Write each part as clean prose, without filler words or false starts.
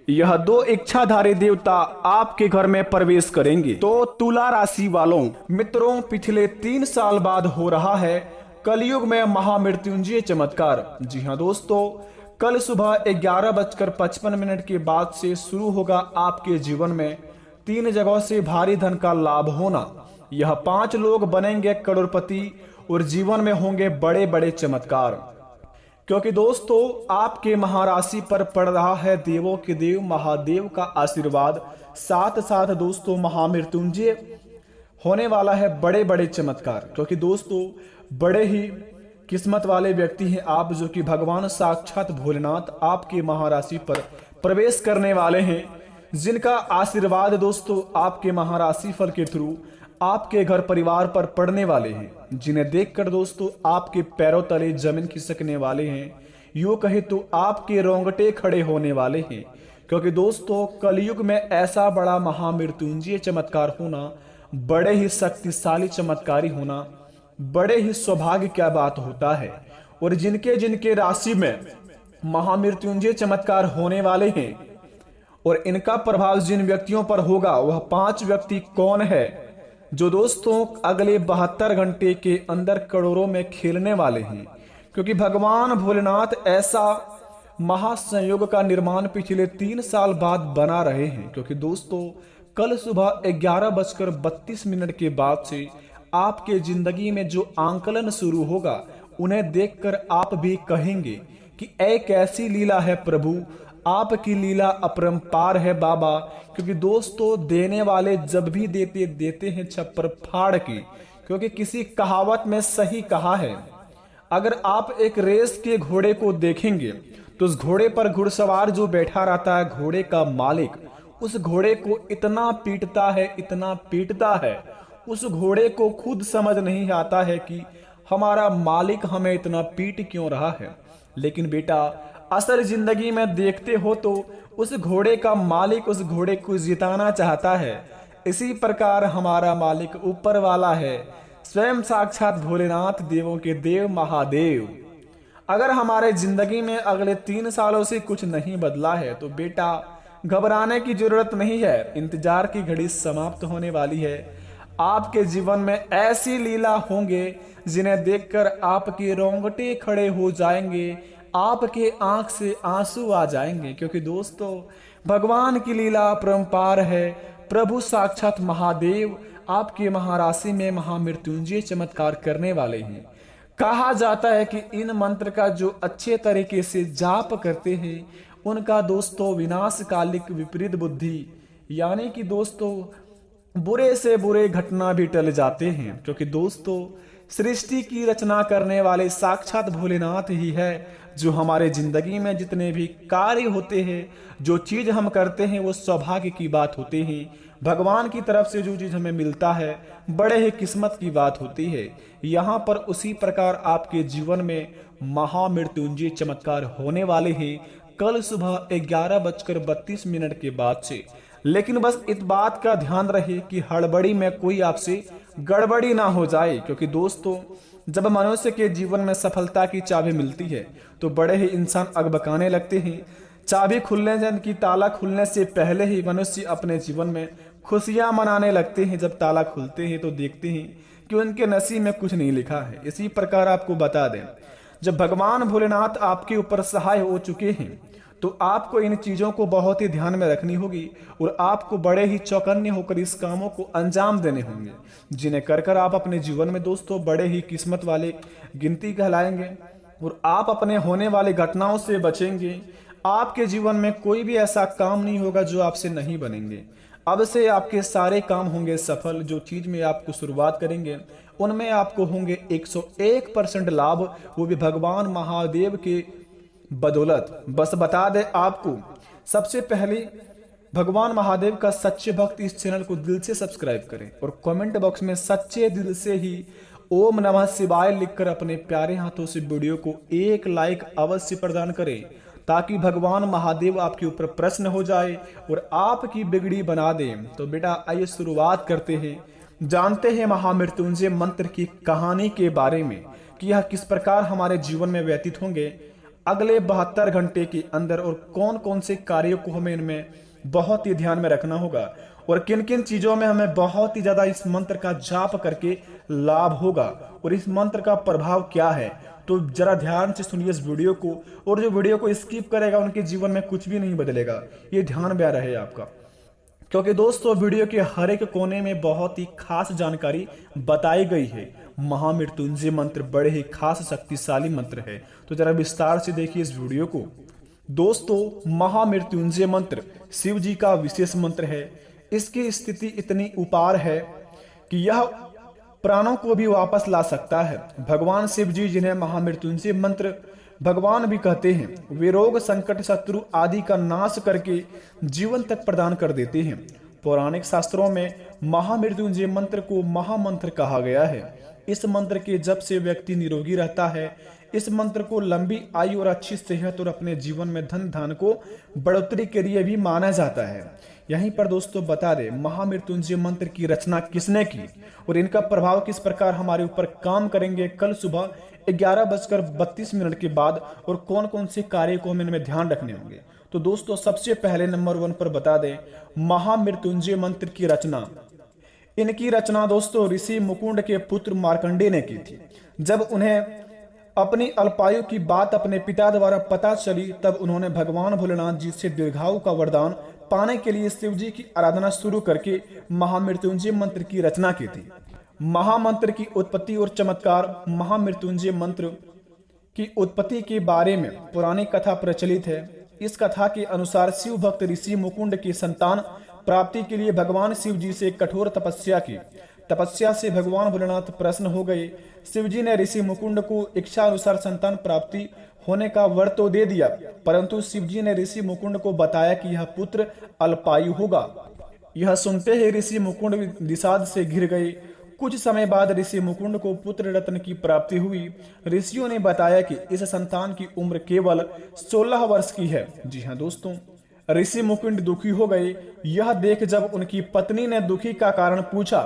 यह दो इच्छाधारी देवता आपके घर में प्रवेश करेंगे। तो तुला राशि वालों मित्रों, पिछले 3 साल बाद हो रहा है कलयुग में महामृत्युंजय चमत्कार। जी हाँ दोस्तों, कल सुबह 11:55 के बाद से शुरू होगा आपके जीवन में 3 जगहों से भारी धन का लाभ होना। यह 5 लोग बनेंगे करोड़पति और जीवन में होंगे बड़े बड़े चमत्कार। क्योंकि दोस्तों आपके महाराशि पर पड़ रहा है देवों के देव महादेव का आशीर्वाद, साथ साथ दोस्तों महामृत्युंजय होने वाला है बड़े बड़े चमत्कार। क्योंकि दोस्तों बड़े ही किस्मत वाले व्यक्ति हैं आप, जो कि भगवान साक्षात भोलेनाथ आपके महाराशि पर प्रवेश करने वाले हैं, जिनका आशीर्वाद दोस्तों आपके महाराशि फल के थ्रू आपके घर परिवार पर पड़ने वाले हैं, जिन्हें देखकर दोस्तों आपके पैरों तले जमीन खिसकने वाले हैं। यूं कहे तो आपके रोंगटे खड़े होने वाले हैं। क्योंकि दोस्तों कलयुग में ऐसा बड़ा महामृत्युंजय चमत्कार होना, बड़े ही शक्तिशाली चमत्कारी होना, बड़े ही सौभाग्य क्या बात होता है। और जिनके जिनके राशि में महामृत्युंजय चमत्कार होने वाले हैं और इनका प्रभाव जिन व्यक्तियों पर होगा, वह 5 व्यक्ति कौन है जो दोस्तों अगले 72 घंटे के अंदर करोड़ों में खेलने वाले हैं। क्योंकि भगवान भोलेनाथ ऐसा महासंयोग का निर्माण पिछले 3 साल बाद बना रहे हैं। क्योंकि दोस्तों कल सुबह 11:32 के बाद से आपके जिंदगी में जो आंकलन शुरू होगा, उन्हें देखकर आप भी कहेंगे कि ऐ कैसी लीला है प्रभु, आपकी लीला अपरंपार है बाबा। क्योंकि दोस्तों देने वाले जब भी देते हैं छप्पर फाड़ के। क्योंकि किसी कहावत में सही कहा है, अगर आप एक रेस के घोड़े को देखेंगे तो उस घोड़े पर घुड़सवार जो बैठा रहता है, घोड़े का मालिक उस घोड़े को इतना पीटता है, उस घोड़े को खुद समझ नहीं आता है कि हमारा मालिक हमें इतना पीट क्यों रहा है। लेकिन बेटा असल जिंदगी में देखते हो तो उस घोड़े का मालिक उस घोड़े को जिताना चाहता है। इसी प्रकार हमारा मालिक ऊपर वाला है, स्वयं साक्षात भोलेनाथ देवों के देव महादेव। अगर हमारे जिंदगी में अगले 3 सालों से कुछ नहीं बदला है तो बेटा घबराने की जरूरत नहीं है, इंतजार की घड़ी समाप्त होने वाली है। आपके जीवन में ऐसी लीला होंगे जिन्हें देखकर आपके रोंगटे खड़े हो जाएंगे, आपके आंख से आंसू आ जाएंगे। क्योंकि दोस्तों भगवान की लीला अपरंपार है। प्रभु साक्षात महादेव आपके महाराशि में महामृत्युंजय चमत्कार करने वाले हैं। कहा जाता है कि इन मंत्र का जो अच्छे तरीके से जाप करते हैं, उनका दोस्तों विनाशकालिक विपरीत बुद्धि यानी कि दोस्तों बुरे से बुरे घटना भी टल जाते हैं। क्योंकि दोस्तों सृष्टि की रचना करने वाले साक्षात भोलेनाथ ही है, जो हमारे जिंदगी में जितने भी कार्य होते हैं, जो चीज हम करते हैं, वो सौभाग्य की बात होते हैं। भगवान की तरफ से जो चीज हमें मिलता है, बड़े ही किस्मत की बात होती है। यहाँ पर उसी प्रकार आपके जीवन में महामृत्युंजय चमत्कार होने वाले हैं कल सुबह 11:32 के बाद से। लेकिन बस इस बात का ध्यान रहे कि हड़बड़ी में कोई आपसे गड़बड़ी ना हो जाए। क्योंकि दोस्तों जब मनुष्य के जीवन में सफलता की चाबी मिलती है तो बड़े ही इंसान अगबकाने लगते हैं। चाबी खुलने की ताला खुलने से पहले ही मनुष्य अपने जीवन में खुशियां मनाने लगते हैं। जब ताला खुलते हैं तो देखते हैं कि उनके नसीब में कुछ नहीं लिखा है। इसी प्रकार आपको बता दें, जब भगवान भोलेनाथ आपके ऊपर सहाय हो चुके हैं तो आपको इन चीजों को बहुत ही ध्यान में रखनी होगी और आपको बड़े ही चौकन्ने होकर इस कामों को अंजाम देने होंगे, जिन्हें कर कर आप अपने जीवन में दोस्तों बड़े ही किस्मत वाले गिनती कहलाएंगे और आप अपने होने वाली घटनाओं से बचेंगे। आपके जीवन में कोई भी ऐसा काम नहीं होगा जो आपसे नहीं बनेंगे। अब से आपके सारे काम होंगे सफल। जो चीज में आपको शुरुआत करेंगे उनमें आपको होंगे 101% लाभ, वो भी भगवान महादेव के बदौलत। बस बता दे आपको, सबसे पहले भगवान महादेव का सच्चे भक्त इस चैनल को दिल से सब्सक्राइब करें और कमेंट बॉक्स में सच्चे दिल से ही ओम नमः शिवाय लिखकर अपने प्यारे हाथों से वीडियो को एक लाइक अवश्य प्रदान करें, ताकि भगवान महादेव आपके ऊपर प्रसन्न हो जाए और आपकी बिगड़ी बना दें। तो बेटा आइए शुरुआत करते हैं, जानते हैं महामृत्युंजय मंत्र की कहानी के बारे में कि यह किस प्रकार हमारे जीवन में व्यतीत होंगे। अगले 72 घंटे के अंदर और कौन कौन से कार्यों को हमें इनमें बहुत ही ध्यान में रखना होगा और किन किन चीजों में हमें बहुत ही ज्यादा इस मंत्र का जाप करके लाभ होगा और इस मंत्र का प्रभाव क्या है। तो जरा ध्यान से सुनिए इस वीडियो को, और जो वीडियो को स्किप करेगा उनके जीवन में कुछ भी नहीं बदलेगा, ये ध्यान में रहे आपका। क्योंकि दोस्तों वीडियो के हर एक कोने में बहुत ही खास जानकारी बताई गई है। महामृत्युंजय मंत्र बड़े ही खास शक्तिशाली मंत्र है, तो जरा विस्तार से देखिए इस वीडियो को। दोस्तों महामृत्युंजय मंत्र शिव जी का विशेष मंत्र है। इसकी स्थिति इतनी उपार है कि यह प्राणों को भी वापस ला सकता है। भगवान शिव जी, जिन्हें महामृत्युंजय मंत्र भगवान भी कहते हैं, वे रोग संकट शत्रु आदि का नाश करके जीवन तक प्रदान कर देते हैं। पौराणिक शास्त्रों में महामृत्युंजय मंत्र को महामंत्र कहा गया है। इस मंत्र के जप से व्यक्ति निरोगी रहता है। इस मंत्र को लंबी आयु और अच्छी सेहत और अपने जीवन में धन धान को बढ़ोतरी के लिए भी माना जाता है। यहीं पर दोस्तों बता दें, महामृत्युंजय मंत्र की रचना किसने की और इनका प्रभाव किस प्रकार हमारे ऊपर काम करेंगे कल सुबह 11:32 के बाद, और कौन कौन से कार्य को हमें इनमें ध्यान रखने होंगे। तो दोस्तों सबसे पहले नंबर 1 पर बता दें, महामृत्युंजय मंत्र की रचना। इनकी रचना दोस्तों ऋषि मुकुंड के पुत्र मार्कंडेय ने की थी। जब उन्हें अपनी अल्पायु की बात अपने पिता द्वारा पता चली, तब उन्होंने भगवान भोलेनाथ जी से दीर्घायु का वरदान पाने के लिए शिव जी की आराधना शुरू करके महामृत्युंजय मंत्र की रचना की थी। महामंत्र की उत्पत्ति और चमत्कार। महामृत्युंजय मंत्र की उत्पत्ति के बारे में पुरानी कथा प्रचलित है। इस कथा के अनुसार शिव भक्त ऋषि मुकुंड की संतान प्राप्ति के लिए भगवान शिव जी से कठोर तपस्या की। तपस्या से भगवान भोलेनाथ प्रसन्न हो गए। शिव जी ने ऋषि मुकुंड को इच्छा अनुसार संतान प्राप्ति होने का वर तो दे दिया, परंतु शिव जी ने ऋषि मुकुंड को बताया कि यह पुत्र अल्पायु होगा। यह सुनते ही ऋषि मुकुंड विषाद से घिर गए। कुछ समय बाद ऋषि मुकुंद को पुत्र रत्न की प्राप्ति हुई। ऋषियों ने बताया कि इस संतान की उम्र केवल 16 वर्ष की है। जी हाँ दोस्तों, ऋषि मुकुंद दुखी हो गए। यह देख जब उनकी पत्नी ने दुखी का कारण पूछा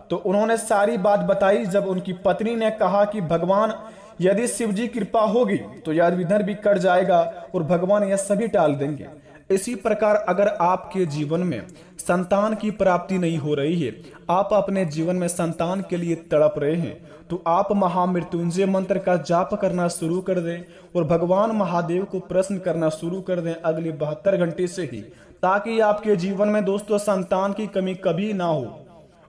तो उन्होंने सारी बात बताई। जब उनकी पत्नी ने कहा कि भगवान, यदि शिव जी कृपा होगी तो यह विघ्न भी कट जाएगा और भगवान यह सभी टाल देंगे। इसी प्रकार अगर आपके जीवन में संतान की प्राप्ति नहीं हो रही है, आप अपने जीवन में संतान के लिए तड़प रहे हैं, तो आप महामृत्युंजय मंत्र का जाप करना शुरू कर दें और भगवान महादेव को प्रश्न करना शुरू कर दें अगले 72 घंटे से ही, ताकि आपके जीवन में दोस्तों संतान की कमी कभी ना हो।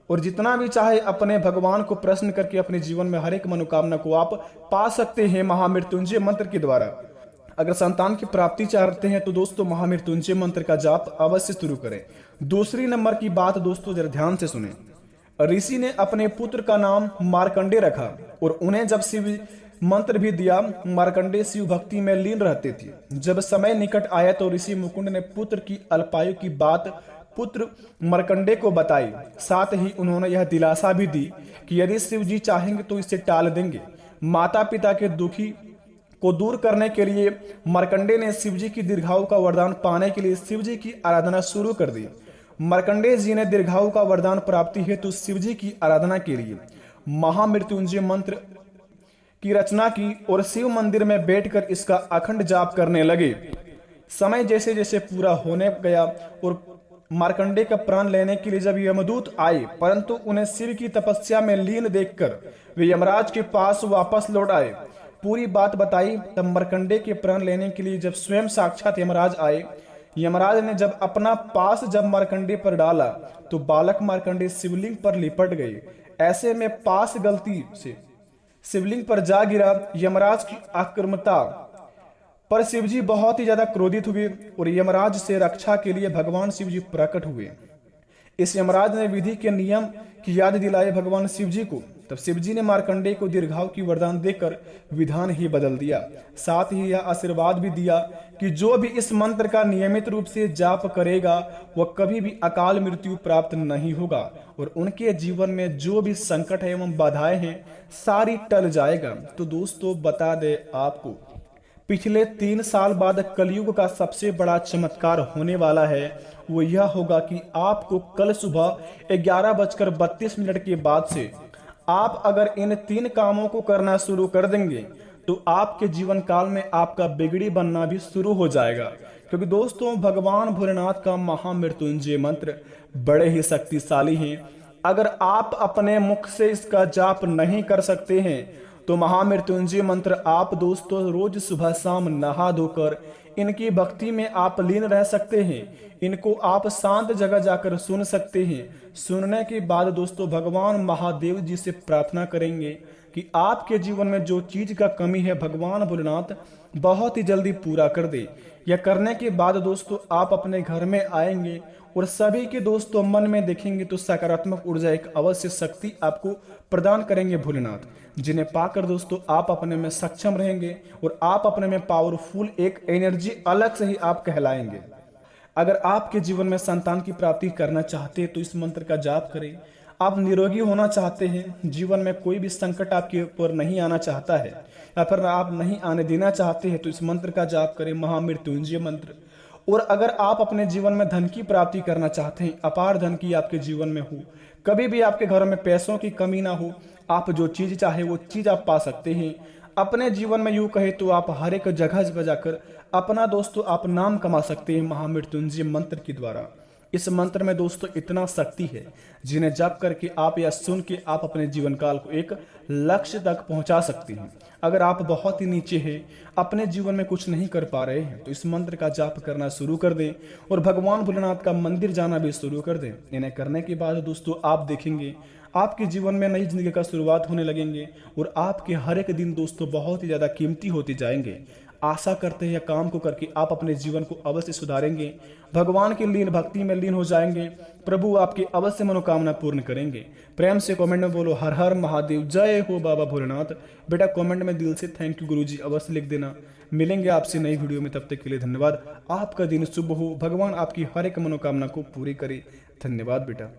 और जितना भी चाहे अपने भगवान को प्रश्न करके अपने जीवन में हर एक मनोकामना को आप पा सकते हैं महामृत्युंजय मंत्र के द्वारा। अगर संतान की प्राप्ति चाहते हैं तो दोस्तों महामृत्युंजय मंत्र का जाप अवश्य शुरू करें। दूसरी नंबर की बात दोस्तों जरा ध्यान से सुने। ऋषि ने अपने पुत्र का नाम मार्कंडेय रखा और उन्हें जब शिव मंत्र भी दिया। मार्कंडेय शिव भक्ति में लीन रहते थे। जब समय निकट आया तो ऋषि मुकुंद ने पुत्र की अल्पायु की बात पुत्र मार्कंडेय को बताई। साथ ही उन्होंने यह दिलासा भी दी कि यदि शिव जी चाहेंगे तो इसे टाल देंगे। माता पिता के दुखी को दूर करने के लिए मार्कंडेय ने शिव जी की दीर्घायु का वरदान पाने के लिए शिव जी की आराधना शुरू कर दी। मार्कंडेय जी ने दीर्घायु का वरदान प्राप्ति हेतु शिव जी की आराधना के लिए महामृत्युंजय मंत्र की रचना की और शिव मंदिर में बैठकर इसका अखंड जाप करने लगे। समय जैसे जैसे पूरा होने गया और मार्कंडेय का प्राण लेने के लिए जब यमदूत आए, परंतु उन्हें शिव की तपस्या में लीन देखकर वे यमराज के पास वापस लौट आए। पूरी बात बताई। तब मार्कंडेय के प्राण लेने के लिए जब स्वयं साक्षात यमराज आए, यमराज ने जब अपना पास जब मार्कंडेय पर डाला तो बालक मार्कंडेय शिवलिंग पर लिपट गए। ऐसे में पास गलती से शिवलिंग पर जा गिरा। यमराज की आक्रामकता पर शिवजी बहुत ही ज्यादा क्रोधित हुए और यमराज से रक्षा के लिए भगवान शिवजी प्रकट हुए। इस यमराज ने विधि के नियम की याद दिलाई भगवान शिवजी को। तब शिवजी ने मार्कंडेय को दीर्घायु की वरदान देकर विधान ही बदल दिया। साथ ही यह आशीर्वाद भी दिया कि जो भी इस मंत्र का नियमित रूप से जाप करेगा वह कभी भी अकाल मृत्यु प्राप्त नहीं होगा और उनके जीवन में जो भी संकट है एवं बाधाएं हैं सारी टल जाएगा। तो दोस्तों बता दे आपको, पिछले 3 साल बाद कलयुग का सबसे बड़ा चमत्कार होने वाला है। वो यह होगा कि आपको कल सुबह 11:32 के बाद से आप अगर इन 3 कामों को करना शुरू कर देंगे तो आपके जीवन काल में आपका बिगड़ी बनना भी शुरू हो जाएगा। क्योंकि दोस्तों भगवान भोलेनाथ का महामृत्युंजय मंत्र बड़े ही शक्तिशाली हैं। अगर आप अपने मुख से इसका जाप नहीं कर सकते हैं तो महामृत्युंजय मंत्र आप दोस्तों रोज सुबह शाम नहा धोकर इनकी भक्ति में आप लीन रह सकते हैं। इनको आप शांत जगह जाकर सुन सकते हैं। सुनने के बाद दोस्तों भगवान महादेव जी से प्रार्थना करेंगे कि आपके जीवन में जो चीज का कमी है भगवान भोलेनाथ बहुत ही जल्दी पूरा कर दे। यह करने के बाद दोस्तों आप अपने घर में आएंगे और सभी के दोस्तों मन में देखेंगे तो सकारात्मक ऊर्जा एक अवश्य शक्ति आपको प्रदान करेंगे भोलेनाथ, जिन्हें पाकर दोस्तों आप अपने में सक्षम रहेंगे और आप अपने में पावरफुल एक एनर्जी अलग से ही आप कहलाएंगे। अगर आपके जीवन में संतान की प्राप्ति करना चाहते हैं तो इस मंत्र का जाप करें। आप निरोगी होना चाहते हैं, जीवन में कोई भी संकट आपके ऊपर नहीं आना चाहता है या फिर आप नहीं आने देना चाहते हैं तो इस मंत्र का जाप करें, महामृत्युंजय मंत्र। और अगर आप अपने जीवन में धन की प्राप्ति करना चाहते हैं, अपार धन की आपके जीवन में हो, कभी भी आपके घर में पैसों की कमी ना हो, आप जो चीज चाहे वो चीज आप पा सकते हैं अपने जीवन में। यूं कहे तो आप हर एक जगह जाकर अपना दोस्तों आप नाम कमा सकते हैं महामृत्युंजय मंत्र के द्वारा। इस मंत्र में दोस्तों इतना शक्ति है जिन्हें जप करके आप या सुन के आप अपने जीवन काल को एक लक्ष्य तक पहुंचा सकते हैं। अगर आप बहुत ही नीचे हैं, अपने जीवन में कुछ नहीं कर पा रहे हैं तो इस मंत्र का जाप करना शुरू कर दें और भगवान भोलेनाथ का मंदिर जाना भी शुरू कर दें। इन्हें करने के बाद दोस्तों आप देखेंगे आपके जीवन में नई जिंदगी का शुरुआत होने लगेंगे और आपके हर एक दिन दोस्तों बहुत ही ज्यादा कीमती होते जाएंगे। आशा करते हैं काम को करके आप अपने जीवन को अवश्य सुधारेंगे, भगवान की लीन भक्ति में लीन हो जाएंगे, प्रभु आपकी अवश्य मनोकामना पूर्ण करेंगे। प्रेम से कमेंट में बोलो हर हर महादेव, जय हो बाबा भोलेनाथ। बेटा कमेंट में दिल से थैंक यू गुरुजी अवश्य लिख देना। मिलेंगे आपसे नई वीडियो में, तब तक के लिए धन्यवाद। आपका दिन शुभ हो, भगवान आपकी हर एक मनोकामना को पूरी करे। धन्यवाद बेटा।